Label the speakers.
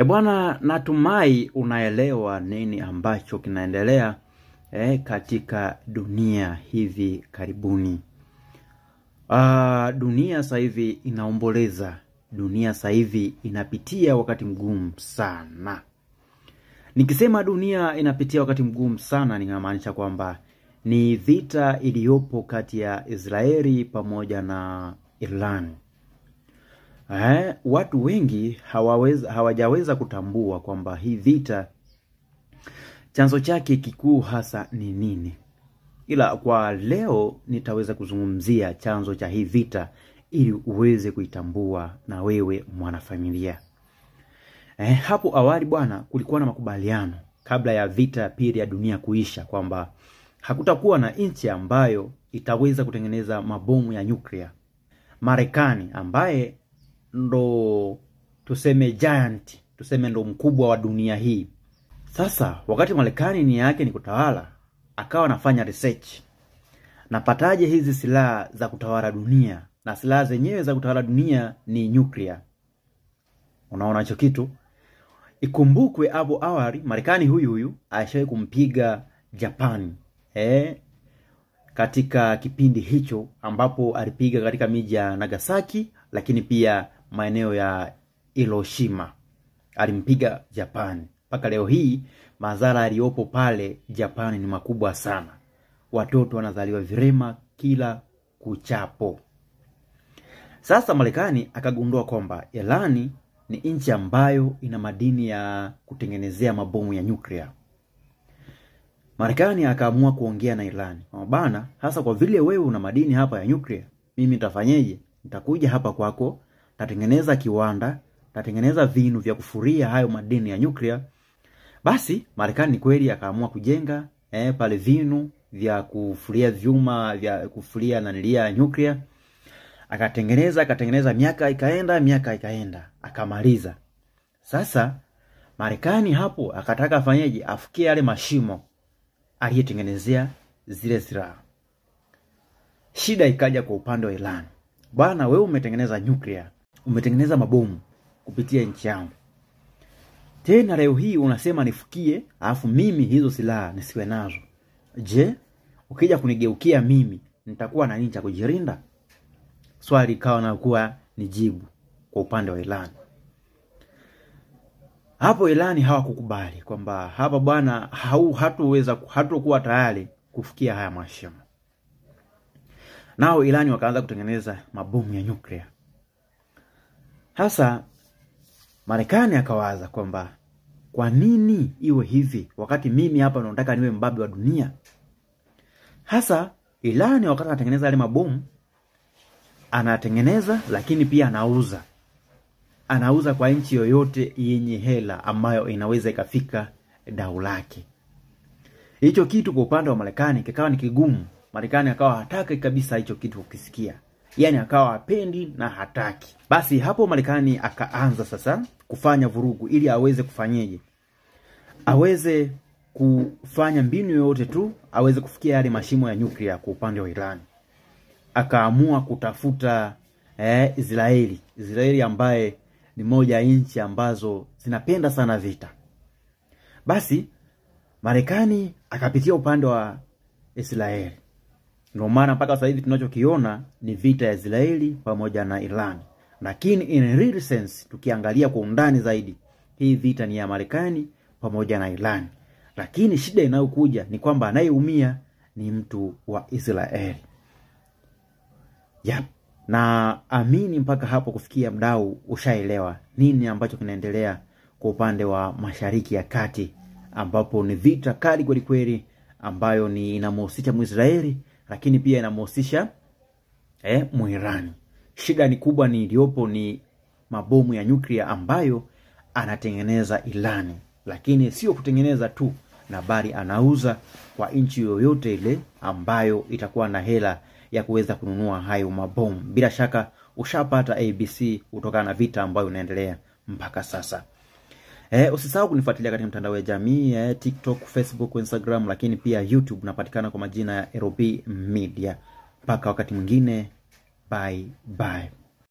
Speaker 1: Bwana, natumai unaelewa nini ambacho kinaendelea katika dunia hivi karibuni. Dunia sasa hivi inaomboleza. Dunia sasa hivi inapitia wakati mgumu sana. Nikisema dunia inapitia wakati mgumu sana, ninamaanisha kwamba ni vita iliyopo kati ya Israeli pamoja na Iran. Watu wengi hawajaweza kutambua kwamba hii vita chanzo chake kikuu hasa ni nini. Ila kwa leo nitaweza kuzungumzia chanzo cha hii vita ili uweze kuitambua na wewe mwanafamilia. Hapo awali bwana, kulikuwa na makubaliano kabla ya vita ya pili ya dunia kuisha kwamba hakutakuwa na nchi ambayo itaweza kutengeneza mabomu ya nyuklia. Marekani ambaye ndo tuseme giant, tuseme ndo mkubwa wa dunia hii. Sasa wakati Marekani nia yake ni kutawala, akawa anafanya research. Napataje hizi silaha za kutawala dunia? Na silaha zenyewe za kutawala dunia ni nyuklia. Unaona hicho kitu? Ikumbukwe hapo awali Marekani huyu alishawahi kumpiga Japan. Katika kipindi hicho ambapo alipiga katika miji ya Nagasaki, lakini pia maeneo ya Hiroshima alimpiga Japan. Mpaka leo hii madhara yaliyopo pale Japan ni makubwa sana. Watoto wanazaliwa virema kila kuchapo. Sasa Marekani akagundua kwamba Iran ni nchi ambayo ina madini ya kutengenezea mabomu ya nyuklia. Marekani akaamua kuongea na Iran. Bana, hasa kwa vile wewe una madini hapa ya nyuklia, mimi nitafanyeje? Nitakuja hapa kwako, tatengeneza kiwanda, tatengeneza vinu vya kufuria hayo madini ya nyuklia. Basi Marekani kweli akaamua kujenga pale vinu vya kufuria vyuma vya kufuria nanilia nyuklia. Akatengeneza, miaka ikaenda, akamaliza. Sasa Marekani hapo akataka afanyeje? Afikie yale mashimo aliyetengenezea zile silaha. Shida ikaja kwa upande wa Iran. Bwana, wewe umetengeneza nyuklia, umetengeneza mabomu kupitia nchi yangu. Tena leo hii unasema nifikie, alafu mimi hizo silaha nisiwe nazo. Je, ukija kunigeukia mimi, nitakuwa na nini cha kujirinda? Swali ikawa na kuwa ni jibu kwa upande wa Iran. Hapo Iran hawakukubali kwamba hapa bwana hatukuwa tayari kufikia haya mashimo. Nao Iran wakaanza kutengeneza mabomu ya nyuklia. Hasa Marekani akawaza kwamba kwa nini iwe hivi wakati mimi hapa nataka niwe mbabe wa dunia? Hasa Iran wakati anatengeneza yale mabomu, anatengeneza lakini pia anauza. Anauza kwa nchi yoyote yenye hela ambayo inaweza ikafika dau lake. Hicho kitu kwa upande wa Marekani kikawa ni kigumu. Marekani akawa hataki kabisa hicho kitu kukisikia. Yaani akawa hapendi na hataki. Basi hapo Marekani akaanza sasa kufanya vurugu ili aweze kufanyeje? Aweze kufanya mbinu yoyote tu aweze kufikia yale mashimo ya nyuklia kwa upande wa Iran. Akaamua kutafuta Israeli ambaye ni moja nchi ambazo zinapenda sana vita. Basi Marekani akapitia upande wa Israeli. Ndio maana mpaka sasa hivi tunachokiona ni vita ya Israeli pamoja na Iran. Lakini in real sense tukiangalia kwa undani zaidi, hii vita ni ya Marekani pamoja na Iran. Lakini shida inayokuja ni kwamba anayeumia ni mtu wa Israeli. Na amini mpaka hapo kufikia mdau ushaelewa nini ambacho kinaendelea kwa upande wa Mashariki ya Kati, ambapo ni vita kali kweli kweli ambayo ni inamhusisha Muisraeli lakini pia inamhusisha Muirani. Shida ni kubwa ni iliyopo ni mabomu ya nyuklia ambayo anatengeneza Iran. Lakini sio kutengeneza tu, na bali anauza kwa nchi yoyote ile ambayo itakuwa na hela ya kuweza kununua hayo mabomu. Bila shaka ushapata ABC kutokana na vita ambayo inaendelea mpaka sasa. Usisahau kunifuatilia katika mtandao ya jamii, TikTok, Facebook, Instagram, lakini pia YouTube napatikana kwa majina ya LB Media. Mpaka wakati mwingine, bye bye.